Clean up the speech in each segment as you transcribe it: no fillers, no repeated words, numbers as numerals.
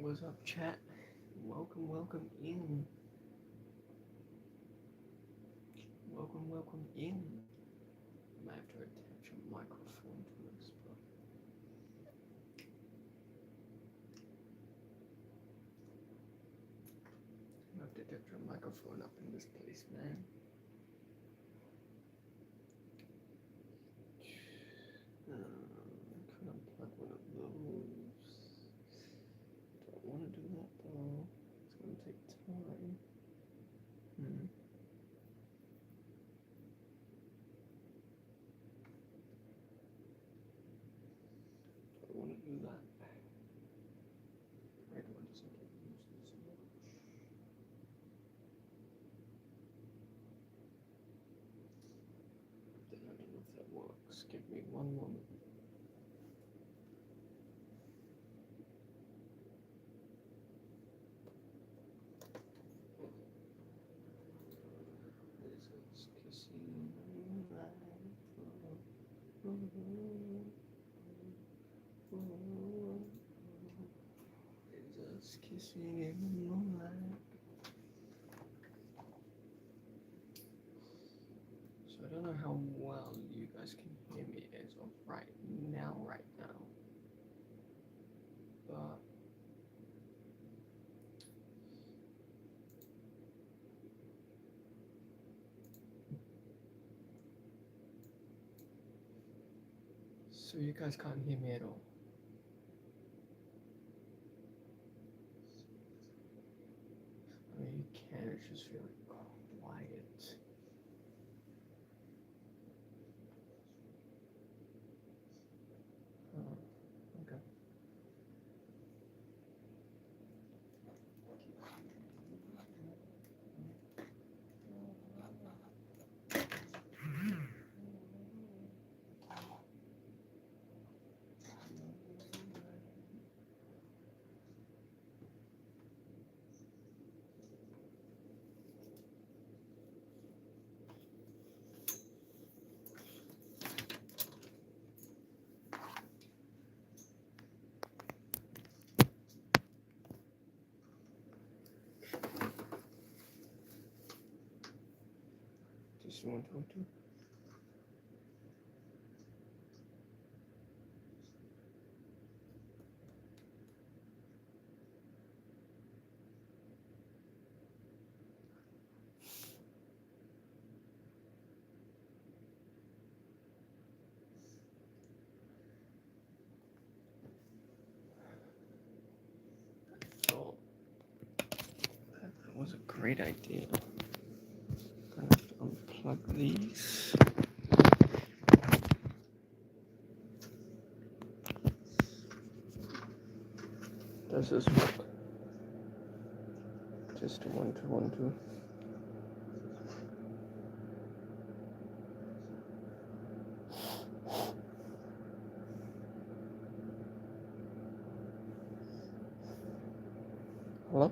What's up, chat? Welcome in. Welcome in. I might have to attach a microphone to this, but I have to attach a microphone up in this place, man. Could unplug one of those. Don't want to do that though. It's gonna take time. Don't want to do that. Right one doesn't get used as much. Then I don't know if that works. Give me one moment. Kissing in the moonlight. So I don't know how well you guys can hear me as of right now. But so you guys can't hear me at all. I mean, you can, it's just really quiet. Okay. Just 1, 2, 2. So that was a great idea. I'm gonna have to unplug these. Does this work? Just 1, 2, 1, 2. Hello?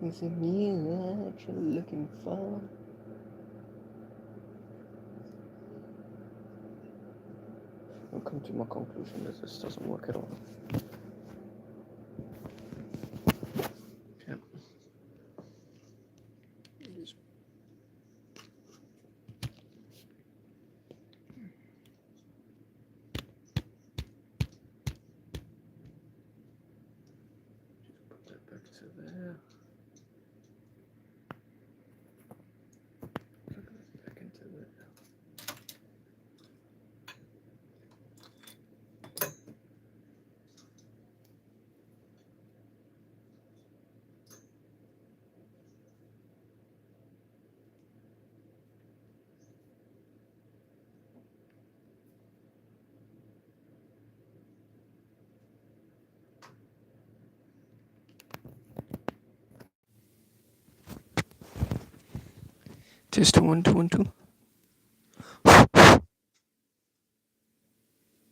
Is it me that you're looking for? I'll come to my conclusion that this doesn't work at all. Yep. Just put that back to there. Plug that back into there. Just 1, 2, 1, 2.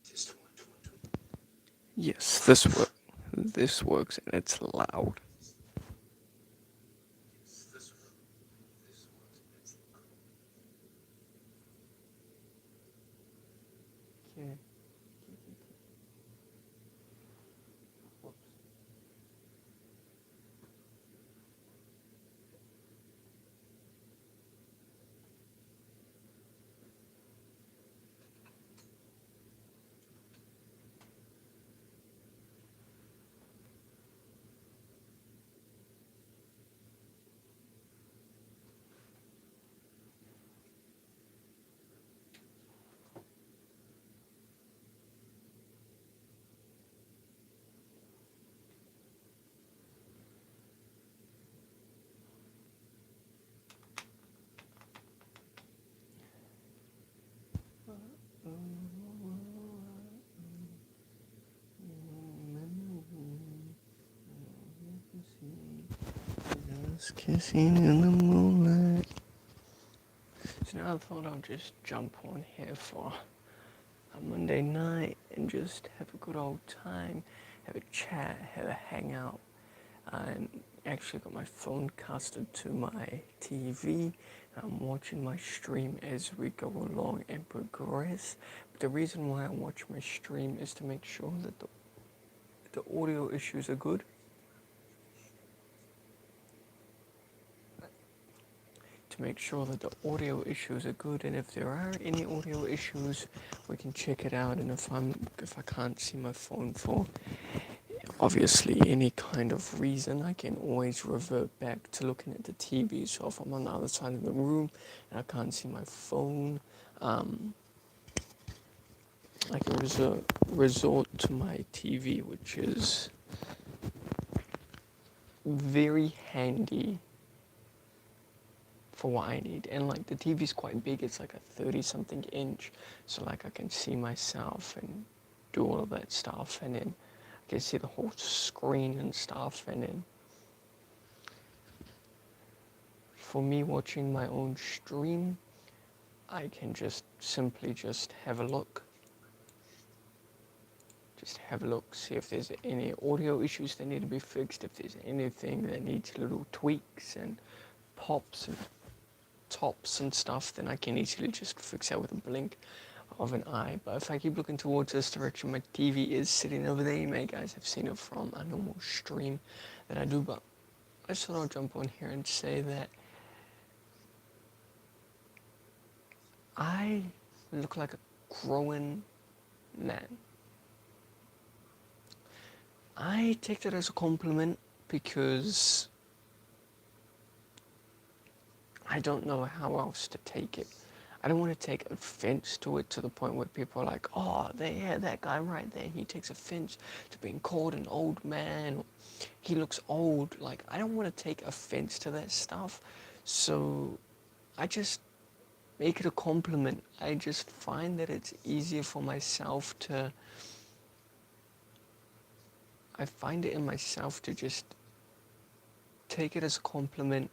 Just 1, 2, 1, 2. Yes, this works. this works and it's loud. Okay. Whoops. Just kissing in the moonlight. So now I thought I'll just jump on here for a Monday night and just have a good old time, have a chat, have a hangout. I actually got my phone casted to my TV. I'm watching my stream as we go along and progress. But the reason why I watch my stream is to make sure that the audio issues are good. To make sure that the audio issues are good, and if there are any audio issues, we can check it out. And if I can't see my phone for obviously any kind of reason, I can always revert back to looking at the TV. So if I'm on the other side of the room and I can't see my phone, I can resort to my TV, which is very handy for what I need. And like the TV's quite big, it's like a 30 something inch, so like I can see myself and do all of that stuff, and then I can see the whole screen and stuff. And then for me watching my own stream, I can just simply just have a look, see if there's any audio issues that need to be fixed, if there's anything that needs little tweaks and pops and tops and stuff, then I can easily just fix that with a blink of an eye. But if I keep looking towards this direction, my TV is sitting over there. You may guys have seen it from a normal stream that I do, but I just thought I'll jump on here and say that I look like a growing man. I take that as a compliment because I don't know how else to take it. I don't want to take offense to it to the point where people are like, oh, yeah, that guy right there, he takes offense to being called an old man, or he looks old. Like, I don't want to take offense to that stuff. So I just make it a compliment. I just find that it's easier for myself to, I find it in myself to just take it as a compliment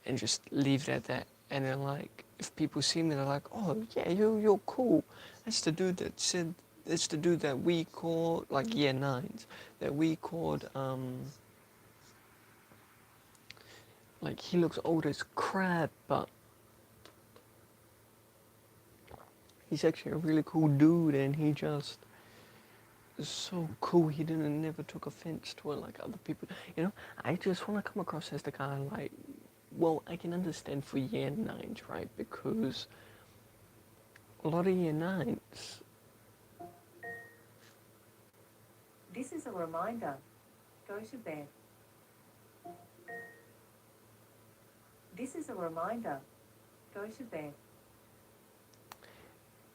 and just leave it at that. And then like, if people see me, they're like, oh yeah, you're cool. That's the dude that said, that's the dude that we called, like year nines, that we called, like he looks old as crap, but he's actually a really cool dude, and he just is so cool. He never took offense to it like other people. You know, I just want to come across as the guy like, well, I can understand for year nines, right? Because a lot of year nines. This is a reminder. Go to bed. This is a reminder. Go to bed.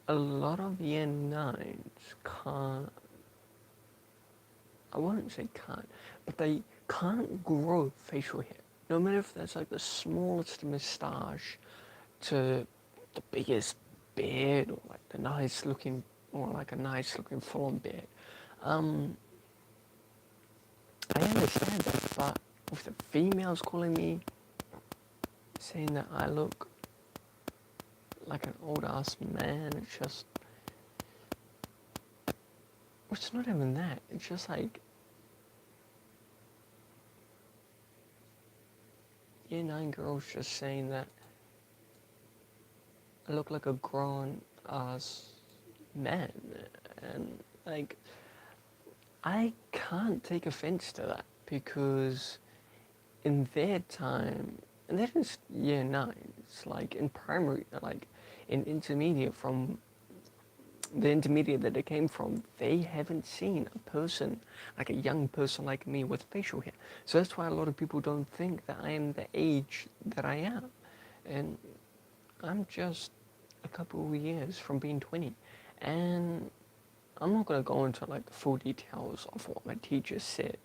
A lot of year nines can't, I wouldn't say can't, but they can't grow facial hair. No matter if that's like the smallest moustache to the biggest beard, or like the nice looking, or like a nice looking full on beard. I understand that, but with the females calling me, saying that I look like an old ass man, it's just, it's not even that. It's just like, year 9 girls just saying that I look like a grown ass man, and like I can't take offense to that because in their time, and that is year 9, it's like in primary, like in intermediate, from the intermediate that they came from, they haven't seen a person, like a young person like me with facial hair. So that's why a lot of people don't think that I am the age that I am. And I'm just a couple of years from being 20. And I'm not going to go into like the full details of what my teacher said,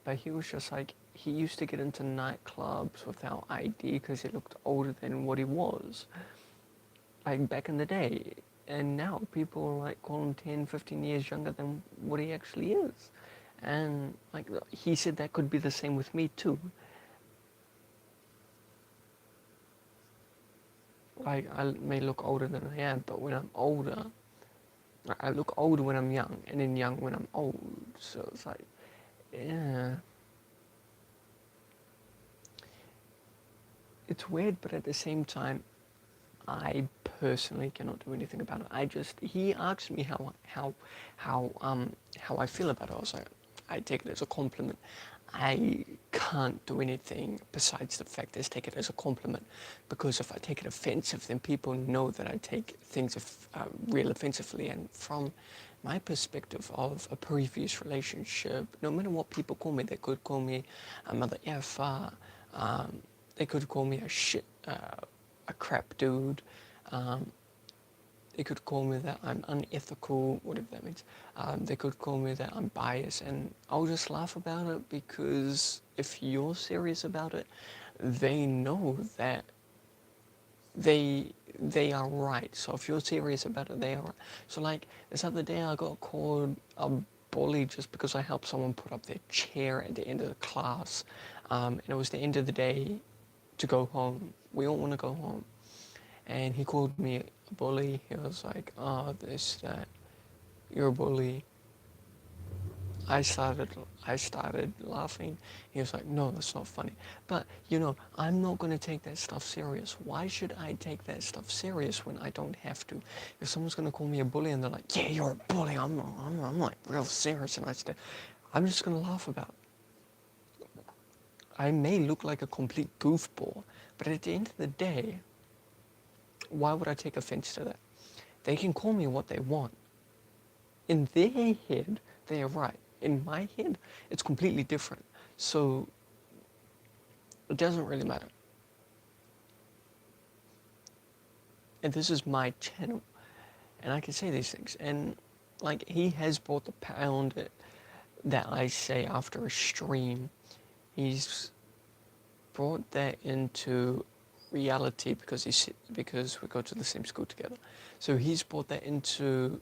but he was just like, he used to get into nightclubs without ID because he looked older than what he was, like back in the day. And now people are like calling 10, 15 years younger than what he actually is. And like he said that could be the same with me too. Like I may look older than I am, but when I'm older, I look older when I'm young, and then young when I'm old. So it's like, yeah, it's weird, but at the same time, I personally cannot do anything about it. He asked me how I feel about it. I was like, I take it as a compliment. I can't do anything besides the fact is take it as a compliment, because if I take it offensive, then people know that I take things real offensively. And from my perspective of a previous relationship, no matter what people call me, they could call me a mother effer, they could call me a crap dude. Um, they could call me that I'm unethical, whatever that means. They could call me that I'm biased, and I'll just laugh about it because if you're serious about it, they know that they they are right. So if you're serious about it, they are right. So like this other day, I got called a bully just because I helped someone put up their chair at the end of the class, and it was the end of the day to go home. We all want to go home, and he called me a bully. He was like, "Oh, this, that, you're a bully." I started, I started laughing. He was like, "No, that's not funny." But I'm not gonna take that stuff serious. Why should I take that stuff serious when I don't have to? If someone's gonna call me a bully and they're like, "Yeah, you're a bully," I'm like real serious, and I'm just gonna laugh about it. I may look like a complete goofball, but at the end of the day, why would I take offense to that? They can call me what they want. In their head, they are right. In my head, it's completely different. So it doesn't really matter. And this is my channel, and I can say these things. And like he has bought the pound that I say after a stream. He's brought that into reality because we go to the same school together. So he's brought that into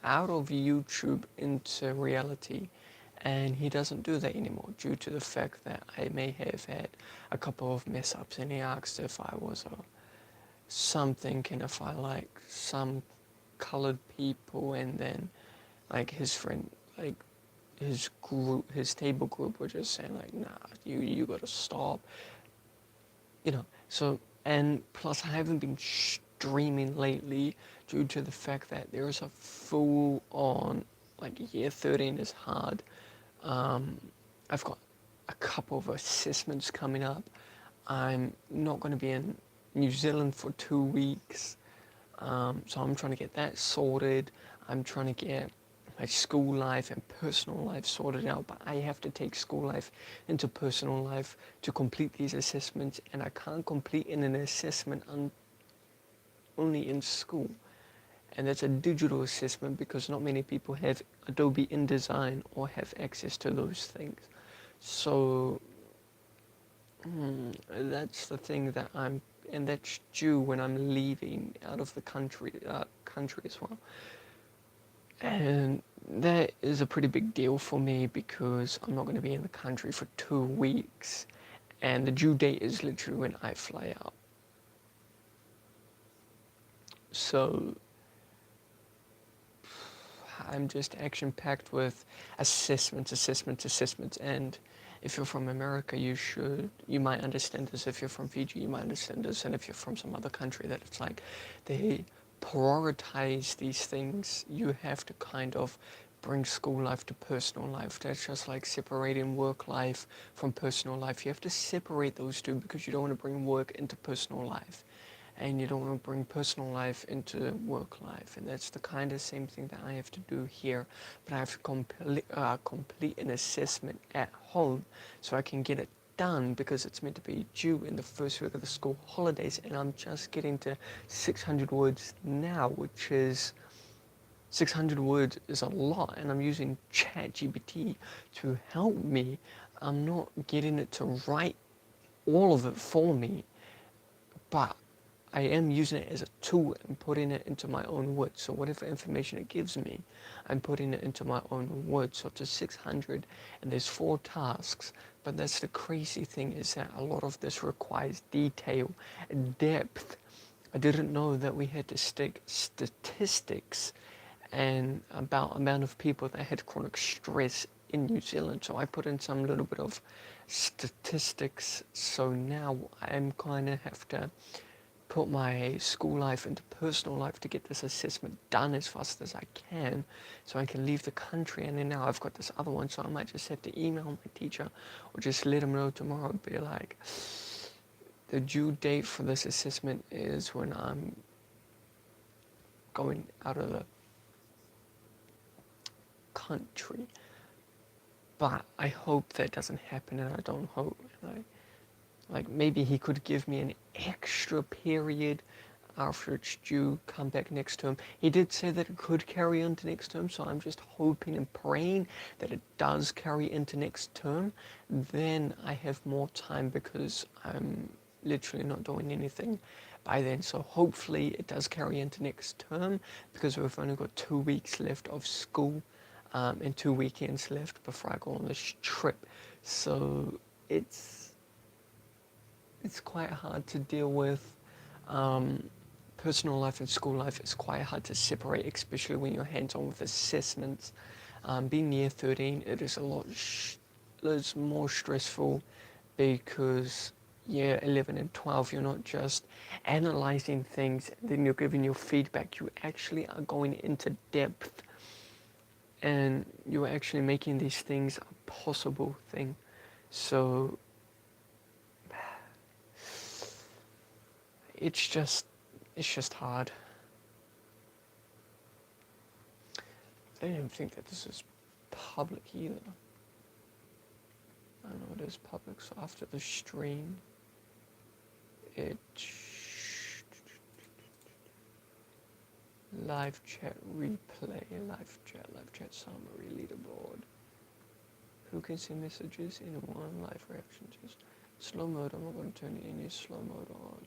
out of YouTube into reality, and he doesn't do that anymore due to the fact that I may have had a couple of mess ups, and he asked if I was something and if I like some colored people, and then like his friend, like his group, his table group were just saying like, nah, you gotta stop, so, and plus I haven't been streaming lately due to the fact that there is a full on, like year 13 is hard. um, I've got a couple of assessments coming up. I'm not going to be in New Zealand for 2 weeks, so I'm trying to get that sorted. I'm trying to get my school life and personal life sorted out, but I have to take school life into personal life to complete these assessments, and I can't complete in an assessment only in school. And that's a digital assessment because not many people have Adobe InDesign or have access to those things. So that's the thing that and that's due when I'm leaving out of the country as well. And that is a pretty big deal for me because I'm not going to be in the country for 2 weeks, and the due date is literally when I fly out. So I'm just action packed with assessments, and If you're from America, you might understand this. If you're from Fiji, you might understand this. And if you're from some other country, that it's like they prioritize these things. You have to kind of bring school life to personal life. That's just like separating work life from personal life. You have to separate those two because you don't want to bring work into personal life. And you don't want to bring personal life into work life. And that's the kind of same thing that I have to do here. But I have to complete an assessment at home so I can get it done because it's meant to be due in the first week of the school holidays. And I'm just getting to 600 words now, which is 600 words is a lot. And I'm using ChatGPT to help me. I'm not getting it to write all of it for me, but I am using it as a tool and putting it into my own words. So whatever information it gives me, I'm putting it into my own words. So to 600, and there's 4 tasks. But that's the crazy thing, is that a lot of this requires detail and depth. I didn't know that we had to stick statistics and about amount of people that had chronic stress in New Zealand. So I put in some little bit of statistics. So now I'm kind of have to put my school life into personal life to get this assessment done as fast as I can so I can leave the country. And then now I've got this other one, so I might just have to email my teacher or just let him know tomorrow, be like, the due date for this assessment is when I'm going out of the country. But I hope that doesn't happen, and I don't hope, like maybe he could give me an extra period after it's due, come back next term. He did say that it could carry into next term, so I'm just hoping and praying that it does carry into next term. Then I have more time because I'm literally not doing anything by then. So hopefully it does carry into next term because we've only got 2 weeks left of school and 2 weekends left before I go on this trip. So it's quite hard to deal with. Personal life and school life is quite hard to separate, especially when you're hands-on with assessments. Being year 13, it is a lot it's more stressful because year 11 and 12, you're not just analyzing things, then you're giving your feedback. You actually are going into depth and you're actually making these things a possible thing. So it's just hard. I didn't even think that this is public either. I know it is public, so after the stream, live chat replay, live chat summary, leaderboard. Who can see messages in one live reaction? Just slow mode. I'm not going to turn any slow mode on.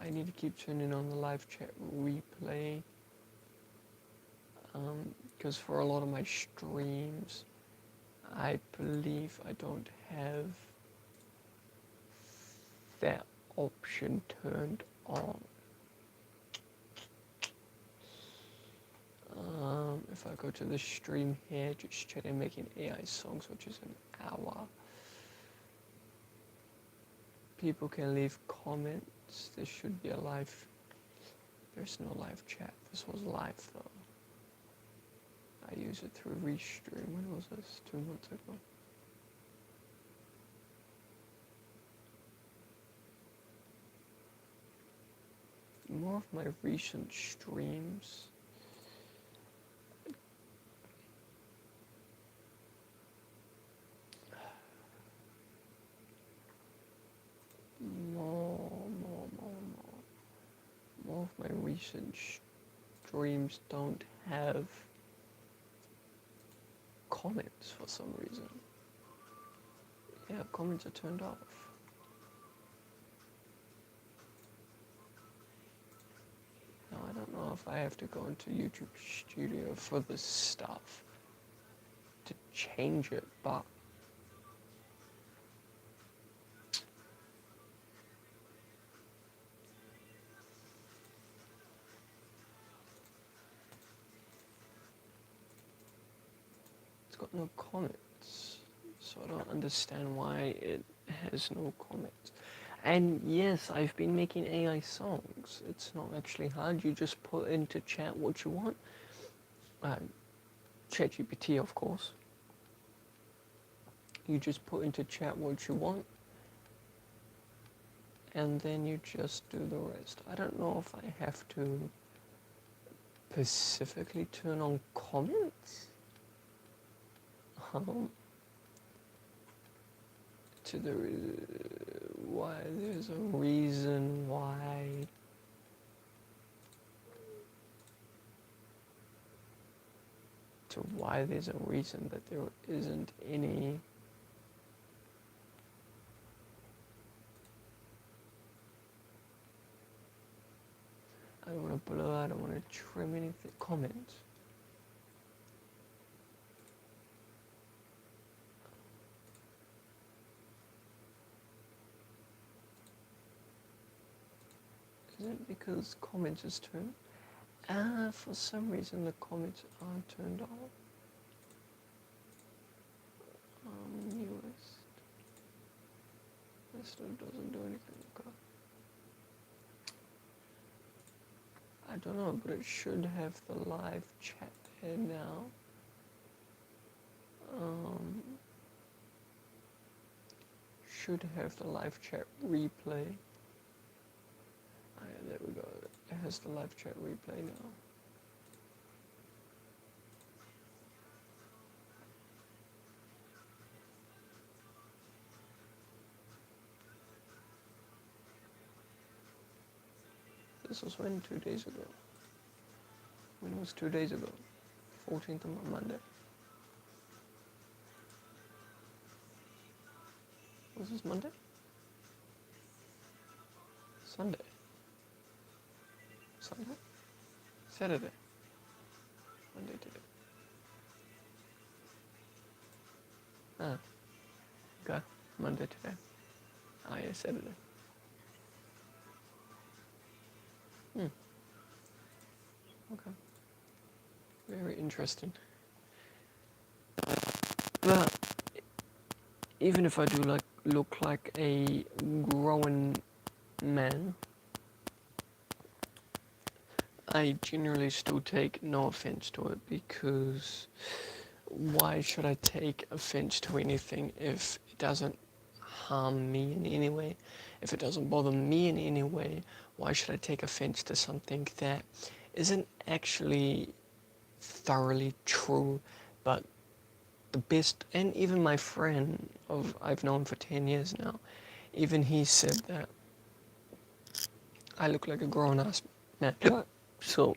I need to keep turning on the live chat replay because for a lot of my streams, I believe I don't have that option turned on. If I go to the stream here, just chatting making AI songs, which is an hour. People can leave comments. There should be a live. There's no live chat. This was live though. I use it through Restream. When was this? 2 months ago. More of my recent streams. More of my recent streams don't have comments for some reason. Yeah, comments are turned off. Now I don't know if I have to go into YouTube Studio for this stuff to change it, but It's got no comments, so I don't understand why it has no comments. And yes, I've been making AI songs. It's not actually hard. You just put into chat what you want. ChatGPT, of course. You just put into chat what you want, and then you just do the rest. I don't know if I have to specifically turn on comments. To the why there's a reason why there's a reason that there isn't any. I don't want to blur, I don't want to trim anything. Comments. Is it because comments is turned? For some reason the comments are turned off. Newest. This still doesn't do anything. Okay. I don't know, but it should have the live chat here now. Should have the live chat replay. Oh, yeah, there we go. It has the live chat replay now. This was when? 2 days ago. When was 2 days ago? 14th of Monday. Was this Monday? Sunday? Sunday? Saturday? Monday today. Ah. Okay. Monday today. Ah, yeah, Saturday. Okay. Very interesting. But even if I do look like a grown man, I generally still take no offense to it, because why should I take offense to anything if it doesn't harm me in any way? If it doesn't bother me in any way, why should I take offense to something that isn't actually thoroughly true, but the best? And even my friend I've known for 10 years now, even he said that I look like a grown-ass man. So,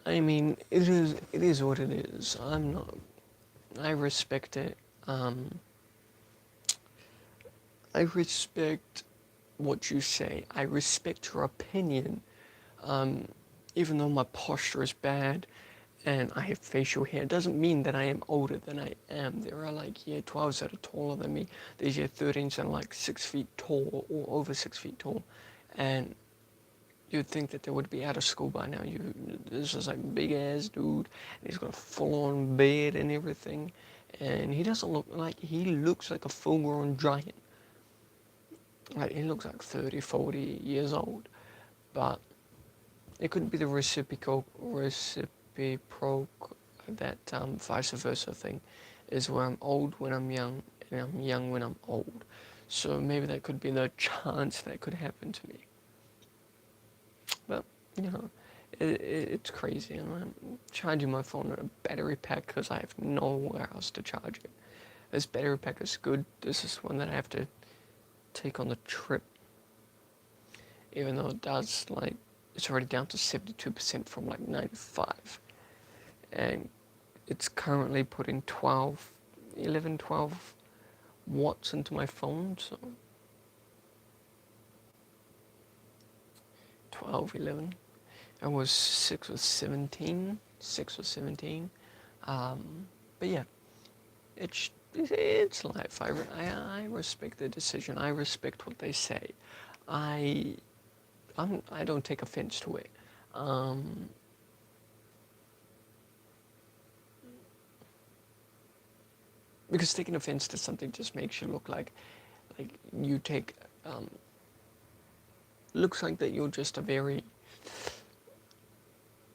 I mean, it is what it is. I respect it. I respect what you say. I respect your opinion. Even though my posture is bad and I have facial hair, it doesn't mean that I am older than I am. There are like year 12s that are taller than me. There's year 13s that are like 6 feet tall or over 6 feet tall. And you'd think that they would be out of school by now. This is like big ass dude, and he's got a full on beard and everything. And he doesn't look like, he looks like a full grown giant. Like, he looks like 30, 40 years old. But it could be the reciprocal, that vice versa thing, is where I'm old when I'm young, and I'm young when I'm old. So maybe that could be the chance that could happen to me. But, you know, it's crazy. And I'm charging my phone with a battery pack because I have nowhere else to charge it. This battery pack is good. This is one that I have to take on the trip. Even though it does, like, it's already down to 72% from like 95. And it's currently putting 12 watts into my phone, so 12, 11. I was 6 or 17. But yeah, it's life. I respect the decision. I respect what they say. I don't take offense to it. because taking offense to something just makes you look like you take looks like that you're just a very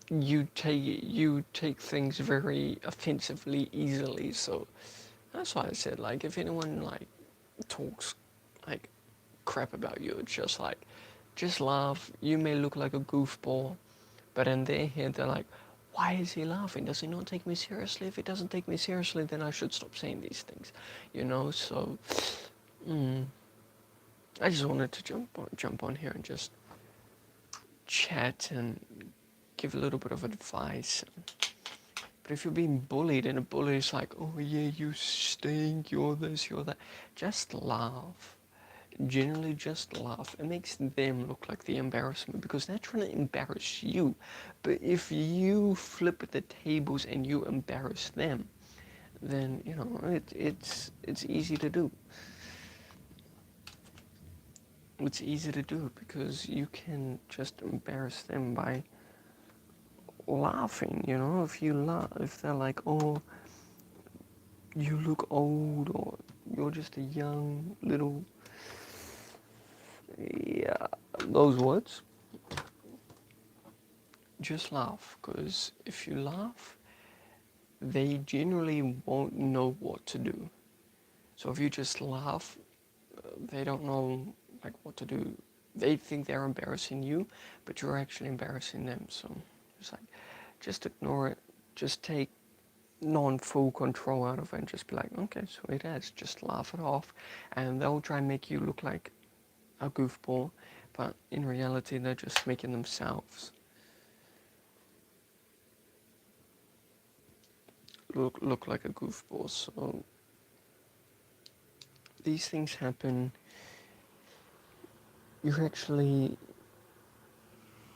you take things very offensively easily. So that's why I said, like, if anyone like talks like crap about you, it's just like, just laugh. You may look like a goofball, but in their head they're like, why is he laughing? Does he not take me seriously? If he doesn't take me seriously, then I should stop saying these things, you know. So I just wanted to jump on here and just chat and give a little bit of advice. But if you're being bullied and a bully is like, oh yeah, you stink, you're this, you're that, just laugh. Generally, just laugh. It makes them look like the embarrassment because they're trying to embarrass you. But if you flip the tables and you embarrass them, then you know it's easy to do. It's easy to do because you can just embarrass them by laughing. You know, if you laugh, if they're like, oh, you look old, or you're just a young little, yeah, those words, just laugh. Because if you laugh, they generally won't know what to do. So if you just laugh, they don't know like what to do. They think they're embarrassing you, but you're actually embarrassing them. So it's like, just ignore it. Just take non-full control out of it and just be like, okay, sweet as, just laugh it off. And they'll try and make you look like a goofball, but in reality, they're just making themselves look like a goofball. So these things happen. You're actually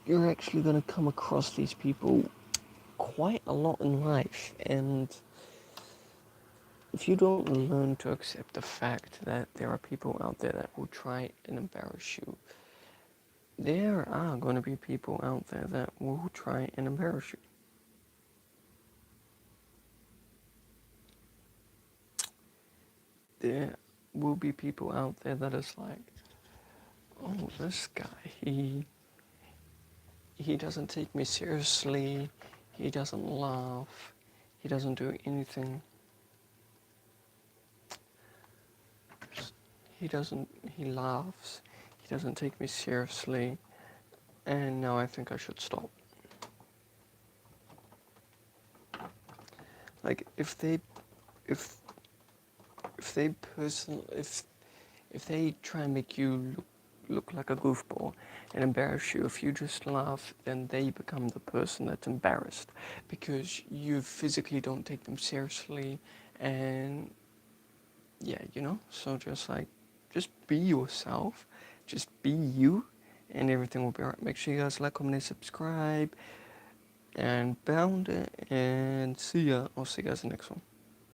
going to come across these people quite a lot in life, and if you don't learn to accept the fact that there are people out there that will try and embarrass you, there are going to be people out there that will try and embarrass you. There will be people out there that is like, oh, this guy, he doesn't take me seriously, he doesn't laugh, he doesn't do anything. He laughs, he doesn't take me seriously, and now I think I should stop. Like, if they if they try and make you look like a goofball and embarrass you, if you just laugh, then they become the person that's embarrassed because you physically don't take them seriously. And yeah, you know, so just like, just be yourself, just be you, and everything will be alright. Make sure you guys like, comment, and subscribe, and bound it, and see ya. I'll see you guys in the next one.